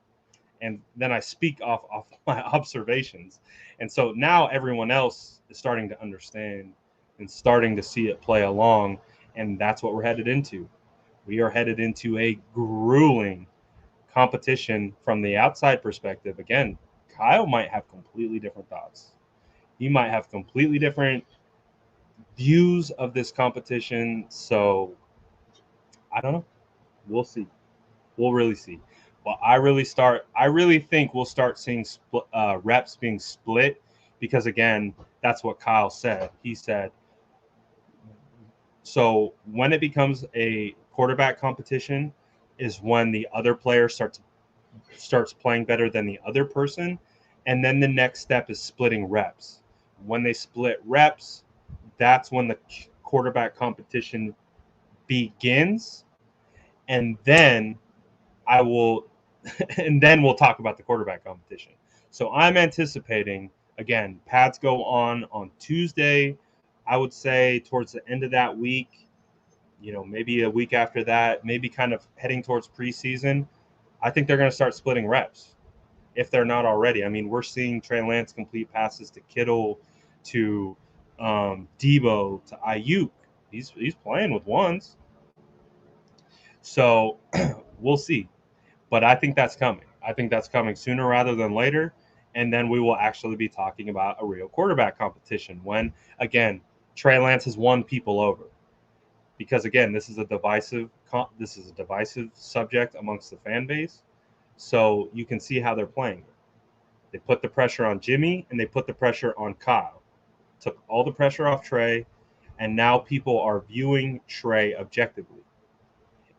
And then I speak off my observations. And so now everyone else is starting to understand and starting to see it play along. And that's what we're headed into. We are headed into a grueling competition from the outside perspective. Again, Kyle might have completely different thoughts. He might have completely different views of this competition. So I don't know. We'll see. We'll really see. But I really think we'll start seeing reps being split because, again, that's what Kyle said. He said, so when it becomes a quarterback competition is when the other player starts playing better than the other person. And then the next step is splitting reps. When they split reps, that's when the quarterback competition begins. And then we'll talk about the quarterback competition. So I'm anticipating, again, pads go on Tuesday. I would say towards the end of that week, maybe a week after that, maybe kind of heading towards preseason, I think they're going to start splitting reps if they're not already. I mean, we're seeing Trey Lance complete passes to Kittle, to Debo, to Aiyuk. He's playing with ones. So we'll see. But I think that's coming. I think that's coming sooner rather than later. And then we will actually be talking about a real quarterback competition when, again, Trey Lance has won people over. Because again, this is a divisive subject amongst the fan base. So you can see how they're playing. They put the pressure on Jimmy and they put the pressure on Kyle. Took all the pressure off Trey, and now people are viewing Trey objectively.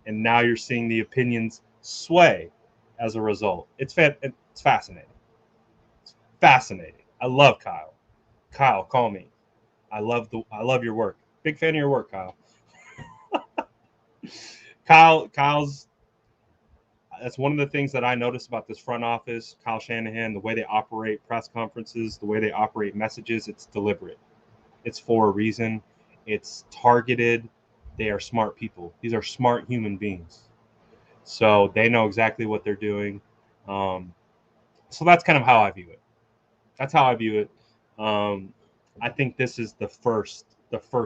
And now you're seeing the opinions sway as a result. It's fascinating. It's fascinating. I love Kyle. Kyle, call me. I love your work. Big fan of your work, Kyle. Kyle's that's one of the things that I noticed about this front office, Kyle Shanahan, the way they operate press conferences, the way they operate messages, it's deliberate. It's for a reason. It's targeted. They are smart people. These are smart human beings. So they know exactly what they're doing. So that's kind of how I view it. That's how I view it. I think this is the first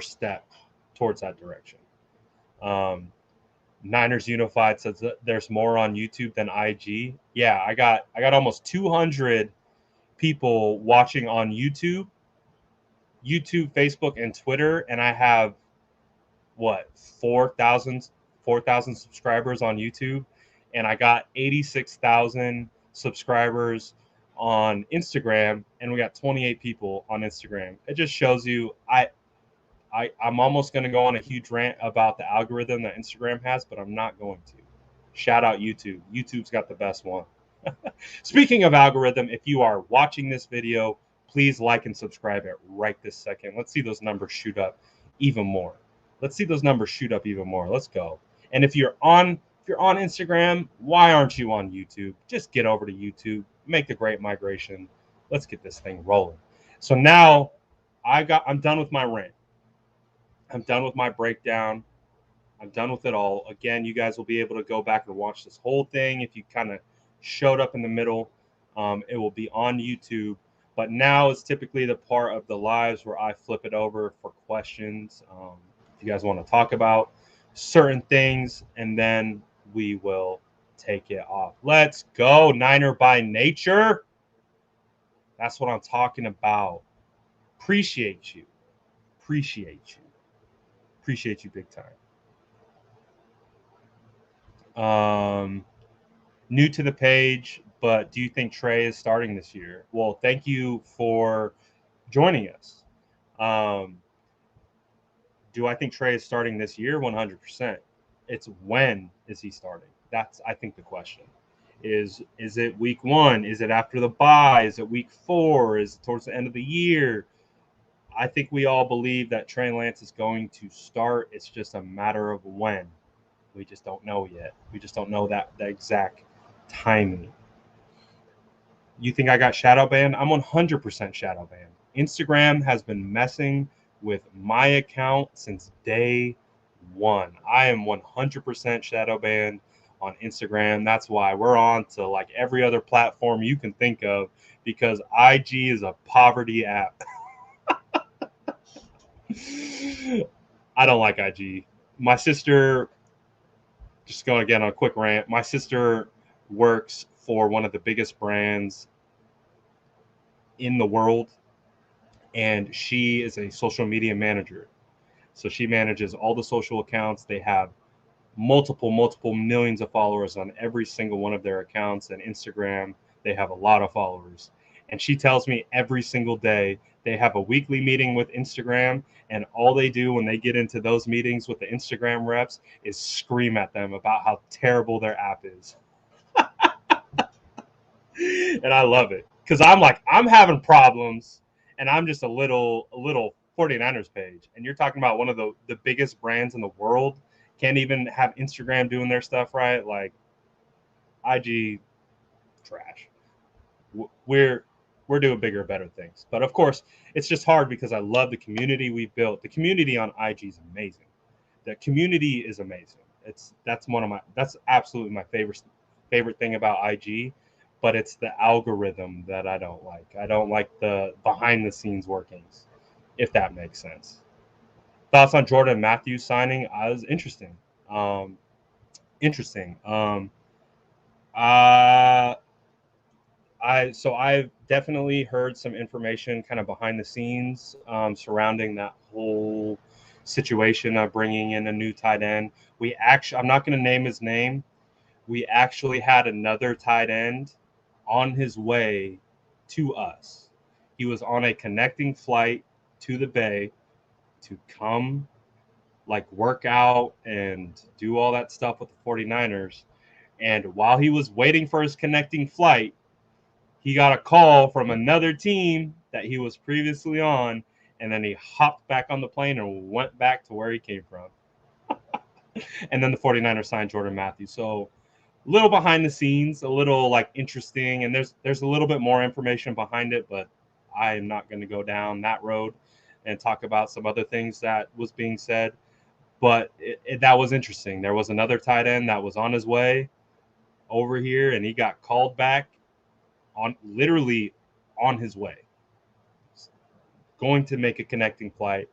step towards that direction. Niners Unified says that there's more on YouTube than IG. Yeah, I got almost 200 people watching on YouTube, Facebook, and Twitter, and I have 4,000 subscribers on YouTube, and I got 86,000 subscribers on Instagram, and we got 28 people on Instagram. It just shows you I'm almost going to go on a huge rant about the algorithm that Instagram has, but I'm not going to. Shout out YouTube. YouTube's got the best one. Speaking of algorithm, if you are watching this video, please like and subscribe it right this second. Let's see those numbers shoot up even more. Let's go. And if you're on Instagram, why aren't you on YouTube? Just get over to YouTube. Make the great migration. Let's get this thing rolling. So now I'm done with my rant. I'm done with my breakdown. I'm done with it all. Again, you guys will be able to go back and watch this whole thing. If you kind of showed up in the middle, it will be on YouTube. But now is typically the part of the lives where I flip it over for questions. If you guys want to talk about certain things, and then we will take it off. Let's go, Niner by nature. That's what I'm talking about. Appreciate you big time. New to the page, but do you think Trey is starting this year? Well, thank you for joining us. Do I think Trey is starting this year? 100%. It's when is he starting? That's, I think, the question. Is it week 1? Is it after the bye? Is it week 4? Is it towards the end of the year? I think we all believe that Trey Lance is going to start. It's just a matter of when. We just don't know yet. We just don't know the exact timing. You think I got shadow banned? I'm 100% shadow banned. Instagram has been messing with my account since day 1. I am 100% shadow banned on Instagram. That's why we're on to like every other platform you can think of, because IG is a poverty app. I don't like IG. My sister, just going again on a quick rant, my sister works for one of the biggest brands in the world, and she is a social media manager. So she manages all the social accounts. They have multiple millions of followers on every single one of their accounts, and Instagram, they have a lot of followers. And she tells me every single day they have a weekly meeting with Instagram, and all they do when they get into those meetings with the Instagram reps is scream at them about how terrible their app is. And I love it, because I'm like, I'm having problems, and I'm just a little 49ers page. And you're talking about one of the biggest brands in the world can't even have Instagram doing their stuff right. Like, IG, trash. We're doing bigger, better things. But of course, it's just hard because I love the community we've built. The community on IG is amazing. The community is amazing. That's absolutely my favorite thing about IG. But it's the algorithm that I don't like. I don't like the behind the scenes workings, if that makes sense. Thoughts on Jordan Matthews signing? Was interesting. interesting. Uh, I've definitely heard some information kind of behind the scenes surrounding that whole situation of bringing in a new tight end. I'm not going to name his name. We actually had another tight end on his way to us. He was on a connecting flight to the Bay to come like work out and do all that stuff with the 49ers. And while he was waiting for his connecting flight, he got a call from another team that he was previously on, and then he hopped back on the plane and went back to where he came from. And then the 49ers signed Jordan Matthews. So a little behind the scenes, a little like interesting, and there's a little bit more information behind it, but I am not going to go down that road and talk about some other things that was being said. But that was interesting. There was another tight end that was on his way over here, and he got called back on literally on his way, going to make a connecting flight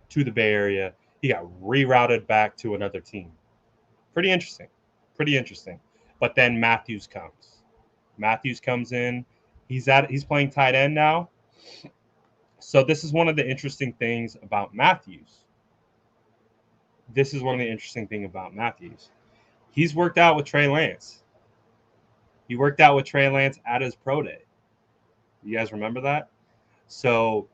to the Bay Area. He got rerouted back to another team. Pretty interesting. Pretty interesting. But then Matthews comes. Matthews comes in. He's playing tight end now. So this is one of the interesting things about Matthews. He's worked out with Trey Lance. He worked out with Trey Lance at his pro day. You guys remember that? So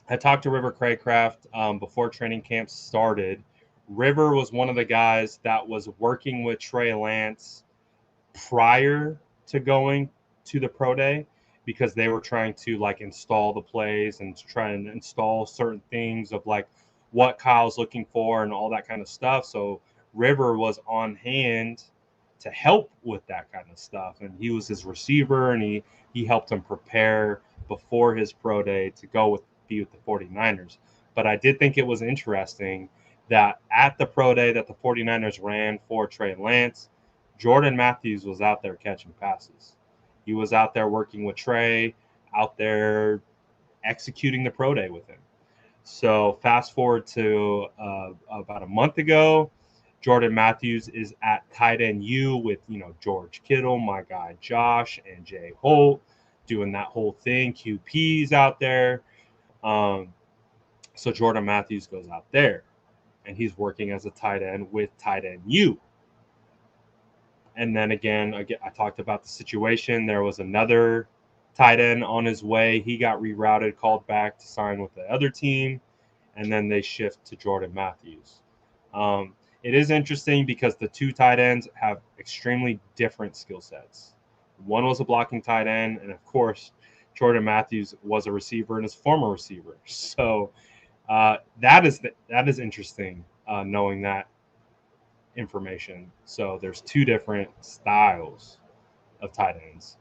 I talked to River Craycraft before training camp started. River was one of the guys that was working with Trey Lance prior to going to the pro day because they were trying to like install the plays and try and install certain things of like what Kyle's looking for and all that kind of stuff. So River was on hand to help with that kind of stuff, and he was his receiver, and he helped him prepare before his pro day to be with the 49ers. But I did think it was interesting that at the pro day that the 49ers ran for Trey Lance, Jordan Matthews was out there catching passes. He was out there working with Trey, out there executing the pro day with him. So fast forward to about a month ago, Jordan Matthews is at tight end U with, George Kittle, my guy Josh, and Jay Holt doing that whole thing. QP's out there. So Jordan Matthews goes out there, and he's working as a tight end with tight end U. And then again, I talked about the situation. There was another tight end on his way. He got rerouted, called back to sign with the other team, and then they shift to Jordan Matthews. It is interesting because the two tight ends have extremely different skill sets. One was a blocking tight end, and of course, Jordan Matthews was a receiver and is a former receiver. So that is interesting knowing that information. So there's two different styles of tight ends.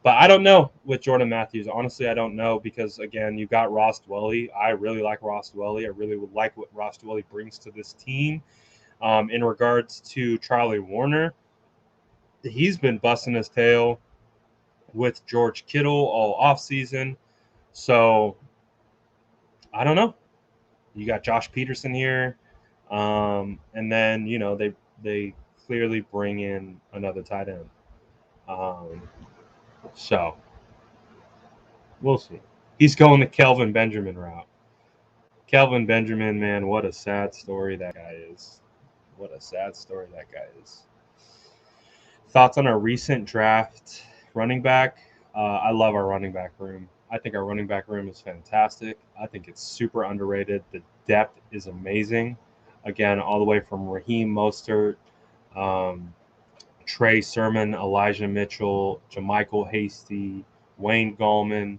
But I don't know with Jordan Matthews. Honestly, I don't know because, again, you got Ross Dwelley. I really like Ross Dwelley. I really would like what Ross Dwelley brings to this team. In regards to Charlie Warner, he's been busting his tail with George Kittle all offseason. So I don't know. You got Josh Peterson here. And then, they clearly bring in another tight end. So we'll see. He's going the Kelvin Benjamin route. Kelvin Benjamin, man, what a sad story that guy is. Thoughts on our recent draft running back? I love our running back room. I think our running back room is fantastic. I think it's super underrated. The depth is amazing. Again, all the way from Raheem Mostert, Trey Sermon, Elijah Mitchell, JaMychal Hasty, Wayne Gallman.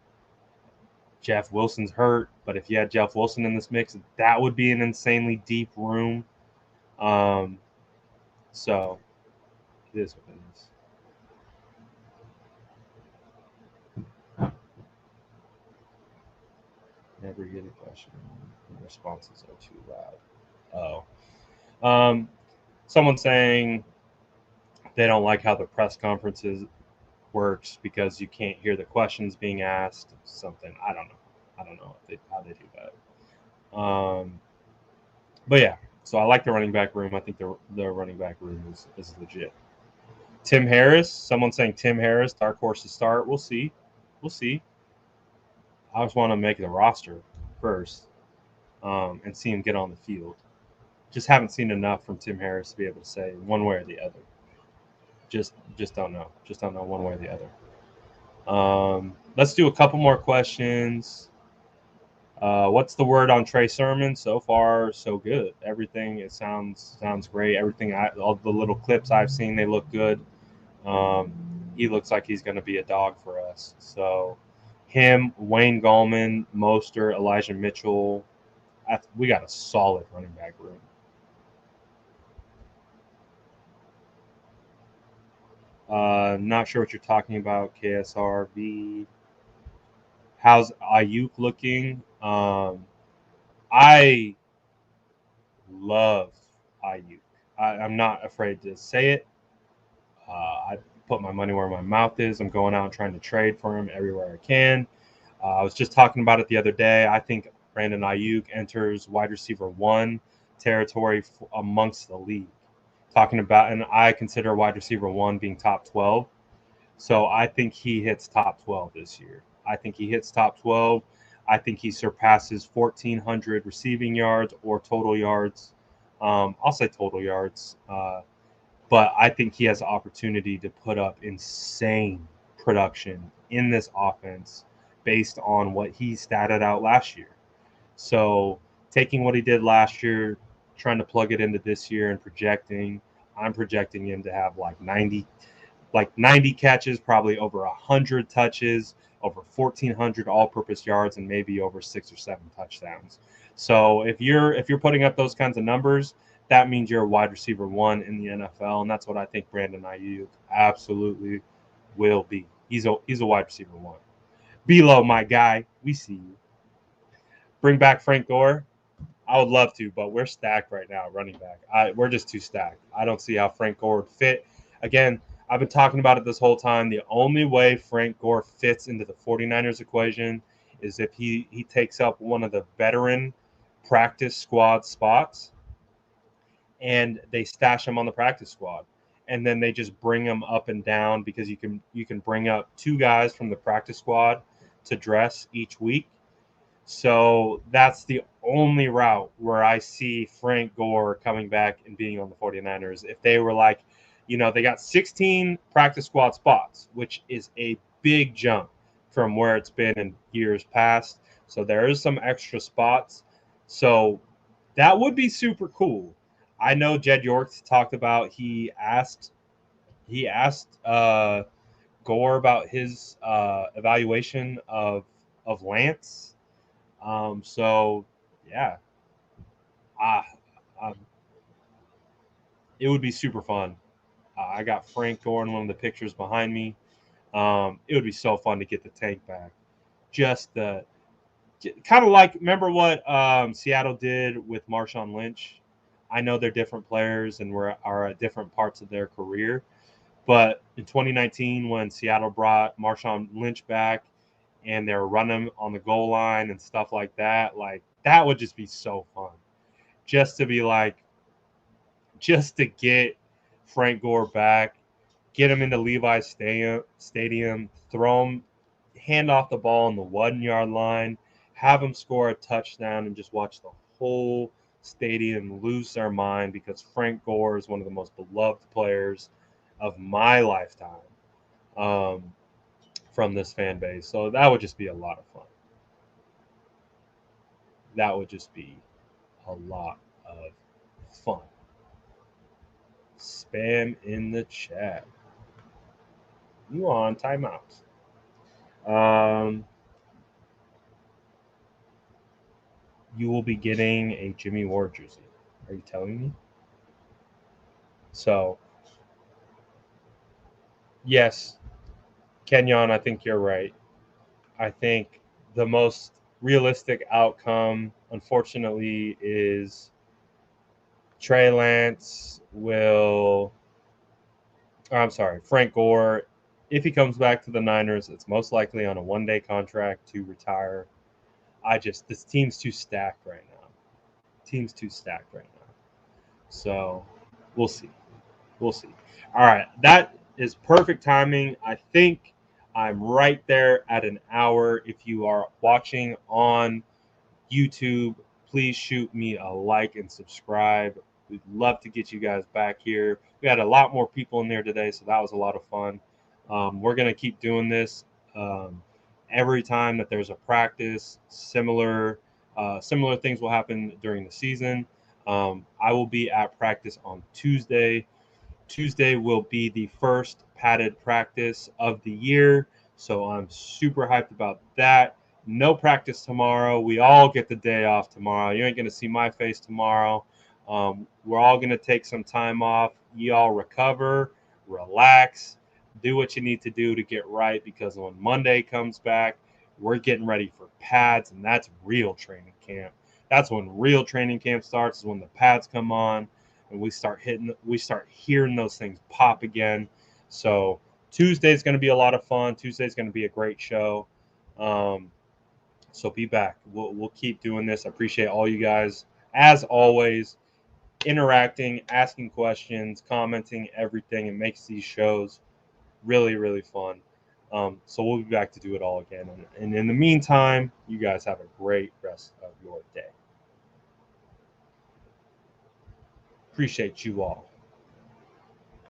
Jeff Wilson's hurt, but if you had Jeff Wilson in this mix, that would be an insanely deep room. So it is what it is. Never get a question. The responses are too loud. Someone saying they don't like how the press conferences works because you can't hear the questions being asked. Something I don't know how they do that. But yeah, So I like the running back room. I think the running back room is legit. Tim Harris, someone saying Tim Harris, dark horse to start. We'll see. We'll see. I just want to make the roster first and see him get on the field. Just haven't seen enough from Tim Harris to be able to say one way or the other. Just don't know. Just don't know one way or the other. Let's do a couple more questions. What's the word on Trey Sermon? So far, so good. Everything it sounds great. Everything all the little clips I've seen, they look good. He looks like he's going to be a dog for us. So him, Wayne Gallman, Mostert, Elijah Mitchell. We got a solid running back room. Not sure what you're talking about, KSRV. How's Aiyuk looking? I love Aiyuk. I'm not afraid to say it. I put my money where my mouth is. I'm going out and trying to trade for him everywhere I can. I was just talking about it the other day. I think Brandon Aiyuk enters wide receiver 1 territory amongst the league. Talking about, and I consider wide receiver 1 being top 12. So I think he hits top 12 this year. I think he hits top 12. I think he surpasses 1,400 receiving yards or total yards. I'll say total yards. But I think he has the opportunity to put up insane production in this offense based on what he statted out last year. So taking what he did last year, trying to plug it into this year and projecting, I'm projecting him to have like 90 catches, probably over 100 touches, over 1,400 all-purpose yards, and maybe over 6 or 7 touchdowns. So if you're putting up those kinds of numbers, that means you're a wide receiver 1 in the NFL, and that's what I think Brandon Aiyuk absolutely will be. He's a wide receiver 1. Below, my guy, we see you. Bring back Frank Gore. I would love to, but we're stacked right now, running back. We're just too stacked. I don't see how Frank Gore would fit. Again, I've been talking about it this whole time. The only way Frank Gore fits into the 49ers equation is if he takes up one of the veteran practice squad spots and they stash him on the practice squad. And then they just bring him up and down because you can bring up 2 guys from the practice squad to dress each week. So that's the only route where I see Frank Gore coming back and being on the 49ers. If they were like, they got 16 practice squad spots, which is a big jump from where it's been in years past. So there is some extra spots. So that would be super cool. I know Jed York talked about he asked Gore about his evaluation of Lance. So yeah, it would be super fun. I got Frank Gore in one of the pictures behind me. It would be so fun to get the tank back. Just kind of like, remember what Seattle did with Marshawn Lynch? I know they're different players and are at different parts of their career. But in 2019, when Seattle brought Marshawn Lynch back and they were running on the goal line and stuff like that would just be so fun. Just to get Frank Gore back, get him into Levi's Stadium, throw him, hand off the ball on the 1-yard line, have him score a touchdown, and just watch the whole stadium lose their mind because Frank Gore is one of the most beloved players of my lifetime from this fan base. So that would just be a lot of fun. That would just be a lot of fun. Spam in the chat. You on timeout. You will be getting a Jimmy Ward jersey. Are you telling me? So, yes, Kenyon, I think you're right. I think the most realistic outcome, unfortunately, is Trey Lance Frank Gore, if he comes back to the Niners, it's most likely on a 1-day contract to retire. This team's too stacked right now. So we'll see. We'll see. All right, that is perfect timing. I think I'm right there at an hour. If you are watching on YouTube, please shoot me a like and subscribe. We'd love to get you guys back here. We had a lot more people in there today, so that was a lot of fun. We're going to keep doing this every time that there's a practice. Similar things will happen during the season. I will be at practice on Tuesday. Tuesday will be the first padded practice of the year, so I'm super hyped about that. No practice tomorrow. We all get the day off tomorrow. You ain't going to see my face tomorrow. We're all going to take some time off. Y'all recover, relax, do what you need to do to get right, because when Monday comes back, we're getting ready for pads, and that's real training camp. That's when real training camp starts, is when the pads come on and we start hearing those things pop again. So Tuesday's going to be a lot of fun. Tuesday's going to be a great show. So be back. We'll keep doing this. I appreciate all you guys, as always, interacting, asking questions, commenting, everything. It makes these shows really, really fun. So we'll be back to do it all again. And in the meantime, you guys have a great rest of your day. Appreciate you all.